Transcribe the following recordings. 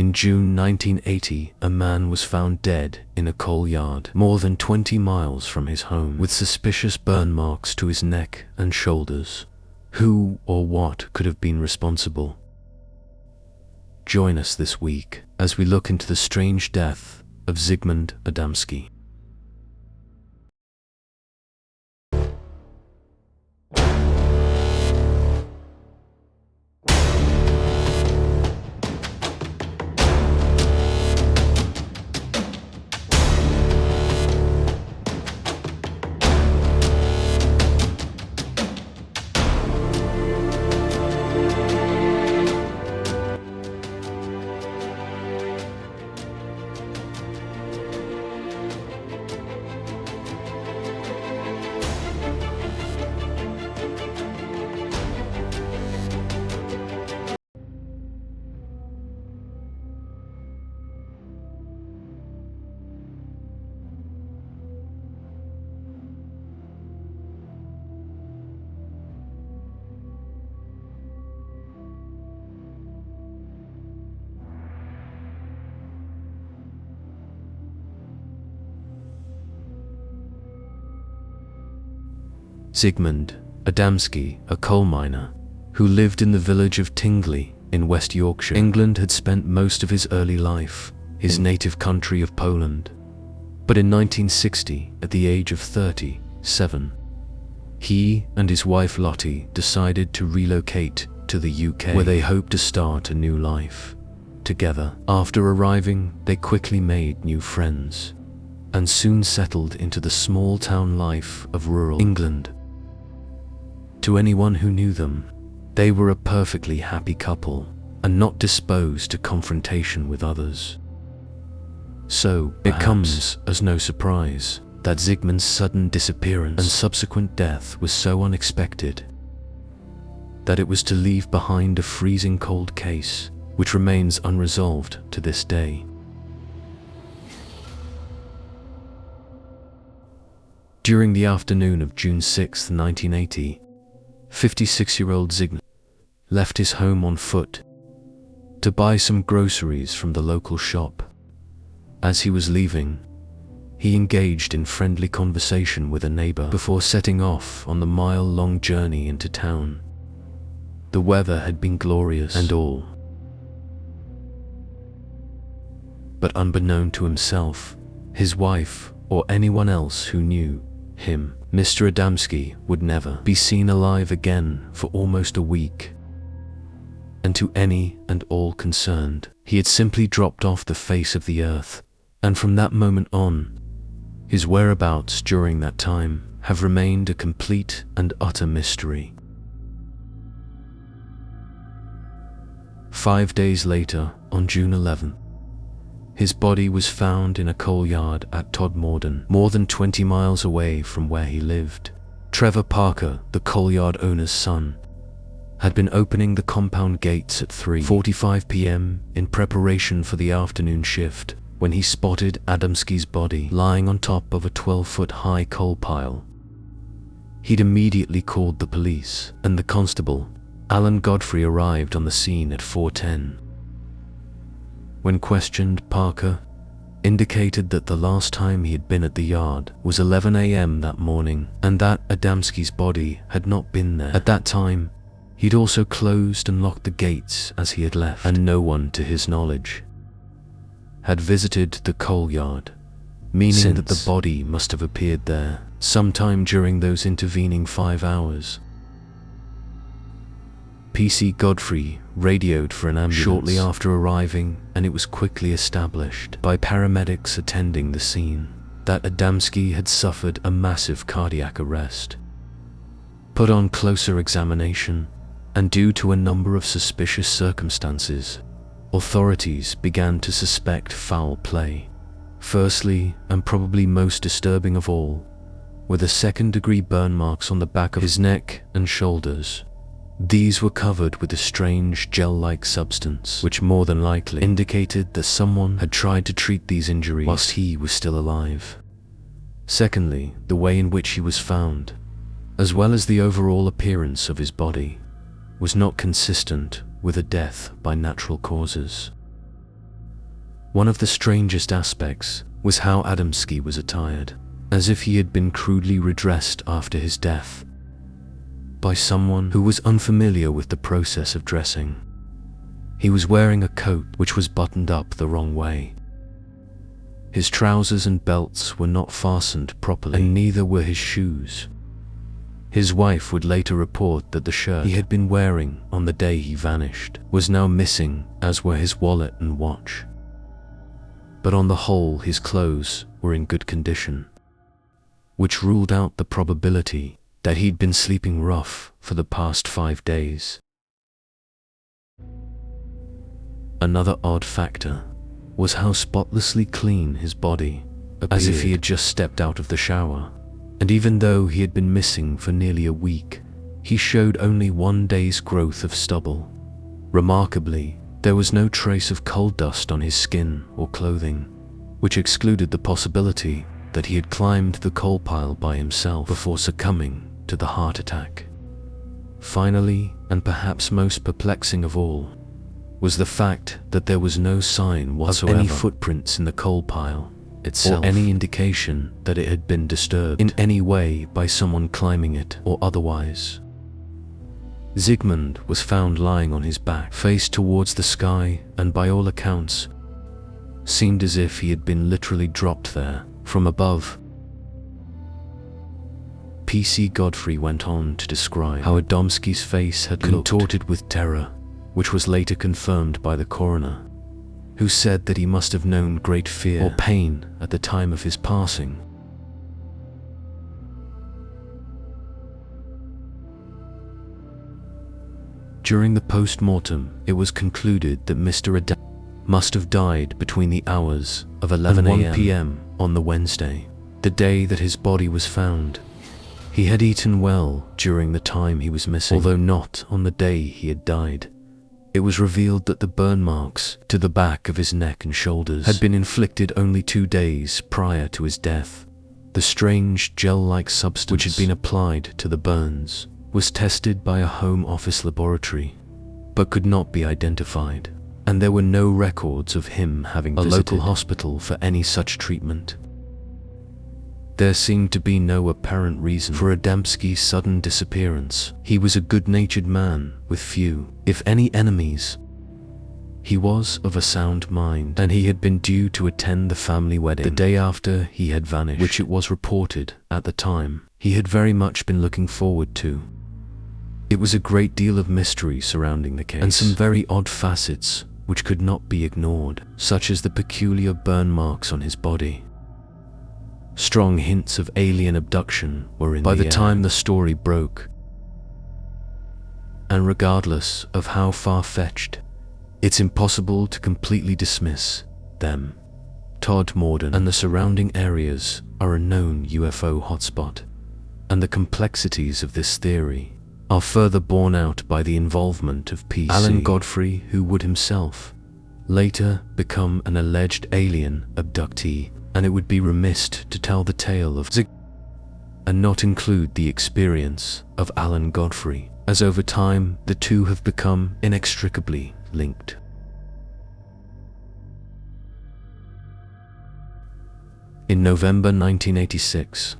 In June 1980, a man was found dead in a coal yard more than 20 miles from his home, with suspicious burn marks to his neck and shoulders. Who or what could have been responsible? Join us this week as we look into the strange death of Zigmund Adamski. Zigmund Adamski, a coal miner who lived in the village of Tingley in West Yorkshire, England, had spent most of his early life in his native country of Poland. But in 1960, at the age of 37, he and his wife Lottie decided to relocate to the UK, where they hoped to start a new life together. After arriving, they quickly made new friends and soon settled into the small town life of rural England. To anyone who knew them, they were a perfectly happy couple and not disposed to confrontation with others. So, it comes as no surprise that Zigmund's sudden disappearance and subsequent death was so unexpected that it was to leave behind a freezing cold case which remains unresolved to this day. During the afternoon of June 6, 1980, 56-year-old Zigmund left his home on foot to buy some groceries from the local shop. As he was leaving, he engaged in friendly conversation with a neighbor before setting off on the mile-long journey into town. The weather had been glorious and all, but unbeknown to himself, his wife, or anyone else who knew him, Mr. Adamski would never be seen alive again for almost a week. And to any and all concerned, he had simply dropped off the face of the earth, and from that moment on, his whereabouts during that time have remained a complete and utter mystery. 5 days later, on June 11th, his body was found in a coal yard at Todmorden, more than 20 miles away from where he lived. Trevor Parker, the coal yard owner's son, had been opening the compound gates at 3:45 p.m. in preparation for the afternoon shift when he spotted Adamski's body lying on top of a 12-foot-high coal pile. He'd immediately called the police, and the constable, Alan Godfrey, arrived on the scene at 4:10. When questioned, Parker indicated that the last time he had been at the yard was 11 a.m. that morning, and that Adamski's body had not been there. At that time, he'd also closed and locked the gates as he had left, and no one, to his knowledge, had visited the coal yard, meaning that the body must have appeared there sometime during those intervening 5 hours. PC Godfrey radioed for an ambulance shortly after arriving, and it was quickly established by paramedics attending the scene that Adamski had suffered a massive cardiac arrest. Put on closer examination, and due to a number of suspicious circumstances, authorities began to suspect foul play. Firstly, and probably most disturbing of all, were the second-degree burn marks on the back of his neck and shoulders. These were covered with a strange gel-like substance, which more than likely indicated that someone had tried to treat these injuries whilst he was still alive. Secondly, the way in which he was found, as well as the overall appearance of his body, was not consistent with a death by natural causes. One of the strangest aspects was how Adamski was attired, as if he had been crudely redressed after his death by someone who was unfamiliar with the process of dressing. He was wearing a coat which was buttoned up the wrong way. His trousers and belts were not fastened properly, and neither were his shoes. His wife would later report that the shirt he had been wearing on the day he vanished was now missing, as were his wallet and watch. But on the whole, his clothes were in good condition, which ruled out the probability that he'd been sleeping rough for the past 5 days. Another odd factor was how spotlessly clean his body appeared, as if he had just stepped out of the shower. And even though he had been missing for nearly a week, he showed only 1 day's growth of stubble. Remarkably, there was no trace of coal dust on his skin or clothing, which excluded the possibility that he had climbed the coal pile by himself before succumbing to the heart attack. Finally, and perhaps most perplexing of all, was the fact that there was no sign whatsoever of any footprints in the coal pile itself, or any indication that it had been disturbed in any way by someone climbing it or otherwise. Zigmund was found lying on his back, face towards the sky, and by all accounts, seemed as if he had been literally dropped there from above. PC Godfrey went on to describe how Adamski's face had contorted with terror, which was later confirmed by the coroner, who said that he must have known great fear or pain at the time of his passing. During the post-mortem, it was concluded that Mr. Adamski must have died between the hours of 11 and 1 p.m. on the Wednesday, the day that his body was found. He had eaten well during the time he was missing, although not on the day he had died. It was revealed that the burn marks to the back of his neck and shoulders had been inflicted only 2 days prior to his death. The strange gel-like substance which had been applied to the burns was tested by a home office laboratory, but could not be identified, and there were no records of him having visited a local hospital for any such treatment. There seemed to be no apparent reason for Adamski's sudden disappearance. He was a good-natured man with few, if any, enemies. He was of a sound mind, and he had been due to attend the family wedding the day after he had vanished, which it was reported at the time he had very much been looking forward to. It was a great deal of mystery surrounding the case, and some very odd facets which could not be ignored, such as the peculiar burn marks on his body. Strong hints of alien abduction were in the air by the time the story broke. And regardless of how far-fetched, it's impossible to completely dismiss them. Todmorden and the surrounding areas are a known UFO hotspot, and the complexities of this theory are further borne out by the involvement of PC Alan Godfrey, who would himself later become an alleged alien abductee, and it would be remiss to tell the tale of Zigmund and not include the experience of Alan Godfrey, as over time the two have become inextricably linked. In November 1986,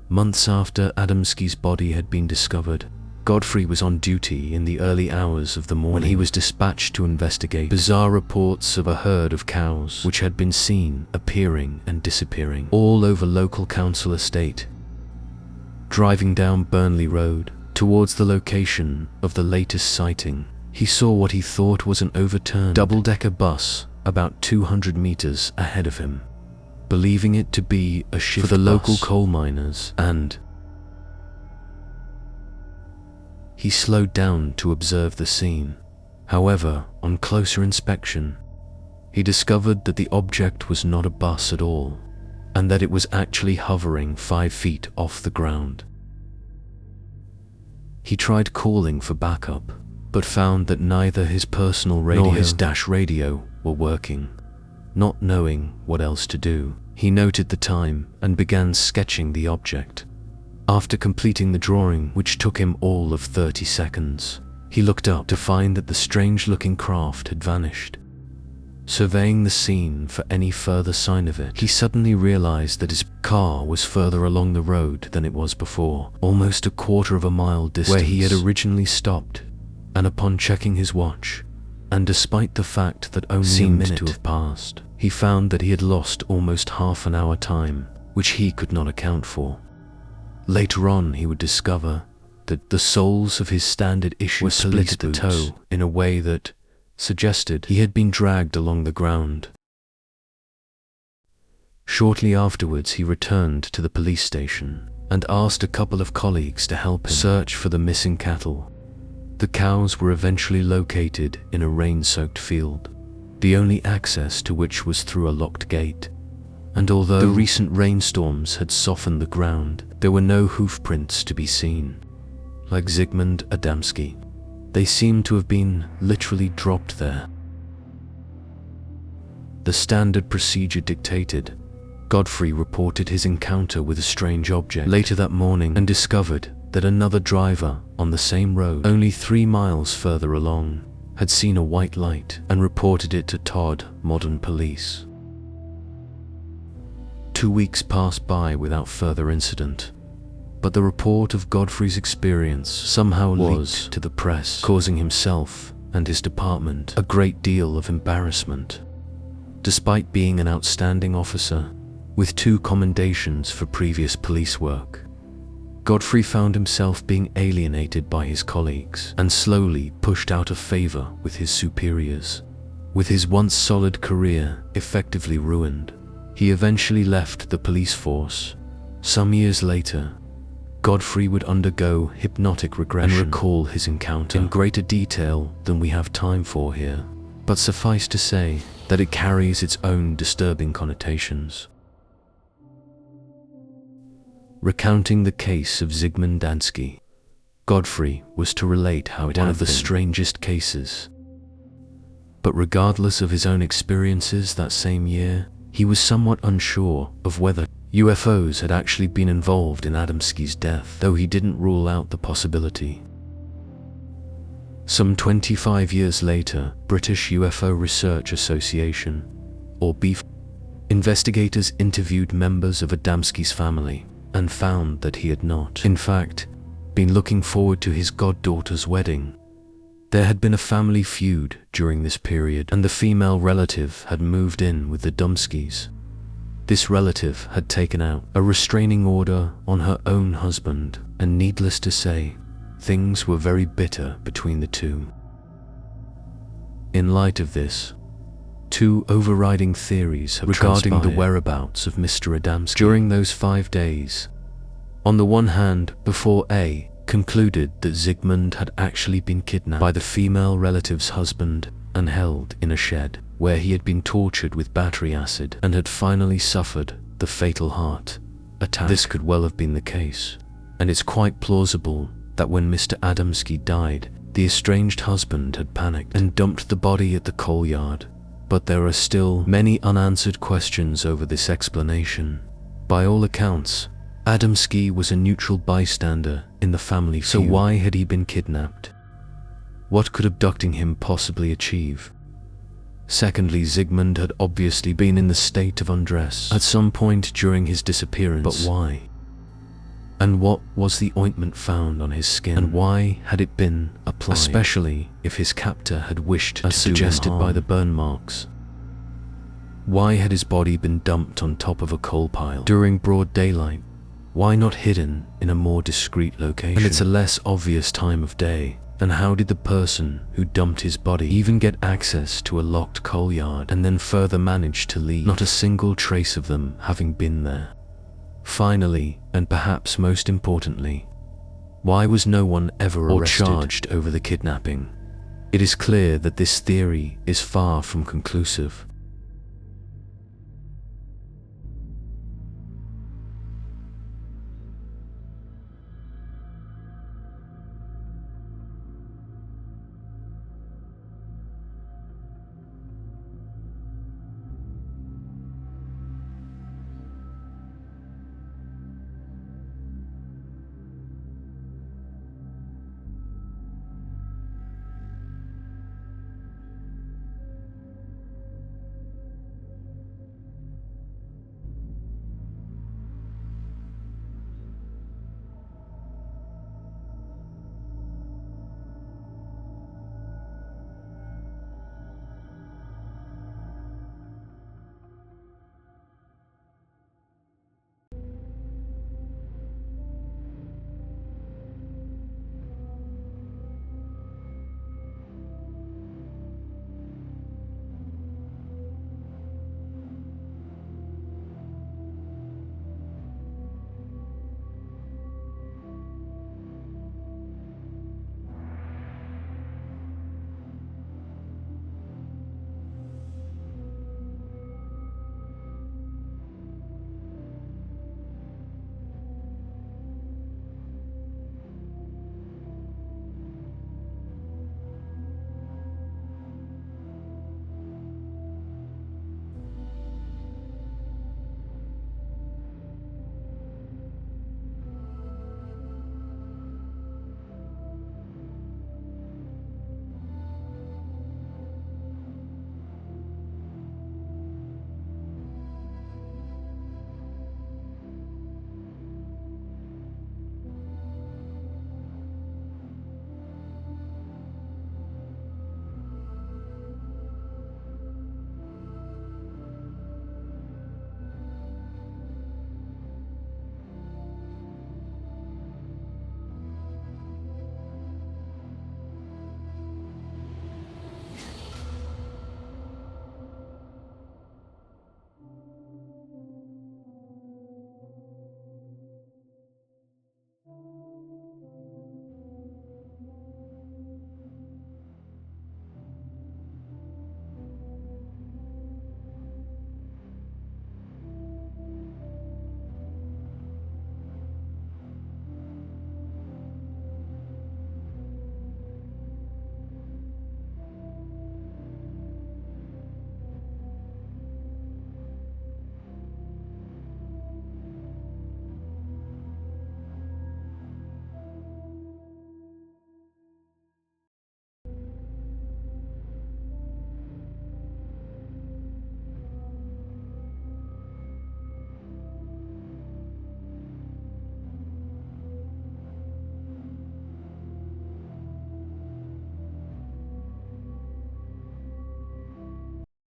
months after Adamski's body had been discovered, Godfrey was on duty in the early hours of the morning when he was dispatched to investigate bizarre reports of a herd of cows which had been seen appearing and disappearing all over local council estate. Driving down Burnley Road towards the location of the latest sighting, he saw what he thought was an overturned double-decker bus about 200 meters ahead of him, believing it to be a shift for the local coal miners, and he slowed down to observe the scene. However, on closer inspection, he discovered that the object was not a bus at all, and that it was actually hovering 5 feet off the ground. He tried calling for backup, but found that neither his personal radio nor his dash radio were working. Not knowing what else to do, he noted the time and began sketching the object. After completing the drawing, which took him all of 30 seconds, he looked up to find that the strange-looking craft had vanished. Surveying the scene for any further sign of it, he suddenly realized that his car was further along the road than it was before, almost a quarter of a mile distance where he had originally stopped. And upon checking his watch, and despite the fact that only a minute to have passed, he found that he had lost almost half an hour time, which he could not account for. Later on, he would discover that the soles of his standard issue were split at the toe in a way that suggested he had been dragged along the ground. Shortly afterwards, he returned to the police station and asked a couple of colleagues to help him search for the missing cattle. The cows were eventually located in a rain-soaked field, the only access to which was through a locked gate. And although the recent rainstorms had softened the ground, there were no hoof prints to be seen. Like Zigmund Adamski, they seemed to have been literally dropped there. The standard procedure dictated, Godfrey reported his encounter with a strange object later that morning and discovered that another driver on the same road, only 3 miles further along, had seen a white light and reported it to Todd Modern Police. 2 weeks passed by without further incident, but the report of Godfrey's experience somehow leaked to the press, causing himself and his department a great deal of embarrassment. Despite being an outstanding officer, with 2 commendations for previous police work, Godfrey found himself being alienated by his colleagues and slowly pushed out of favor with his superiors. With his once solid career effectively ruined, he eventually left the police force. Some years later, Godfrey would undergo hypnotic regression and recall his encounter in greater detail than we have time for here, but suffice to say that it carries its own disturbing connotations. Recounting the case of Zigmund Adamski, Godfrey was to relate how it had been one of the strangest cases. But regardless of his own experiences that same year, he was somewhat unsure of whether UFOs had actually been involved in Adamski's death, though he didn't rule out the possibility. Some 25 years later, British UFO Research Association, or BEAF, investigators interviewed members of Adamski's family and found that he had not, in fact, been looking forward to his goddaughter's wedding. There had been a family feud during this period, and the female relative had moved in with the Adamskis. This relative had taken out a restraining order on her own husband, and needless to say, things were very bitter between the two. In light of this, 2 overriding theories have regarding the whereabouts of Mr. Adamski during those 5 days. On the one hand, before A concluded that Zigmund had actually been kidnapped by the female relative's husband and held in a shed, where he had been tortured with battery acid and had finally suffered the fatal heart attack. This could well have been the case, and it's quite plausible that when Mr. Adamski died, the estranged husband had panicked and dumped the body at the coal yard. But there are still many unanswered questions over this explanation. By all accounts, Adamski was a neutral bystander in the family feud. So why had he been kidnapped? What could abducting him possibly achieve? Secondly, Zigmund had obviously been in the state of undress at some point during his disappearance. But why? And what was the ointment found on his skin? And why had it been applied? Especially if his captor had wished to do him harm, as suggested by the burn marks. Why had his body been dumped on top of a coal pile during broad daylight? Why not hidden in a more discreet location? And it's a less obvious time of day. And how did the person who dumped his body even get access to a locked coal yard and then further manage to leave? Not a single trace of them having been there. Finally, and perhaps most importantly, why was no one ever arrested or charged over the kidnapping? It is clear that this theory is far from conclusive,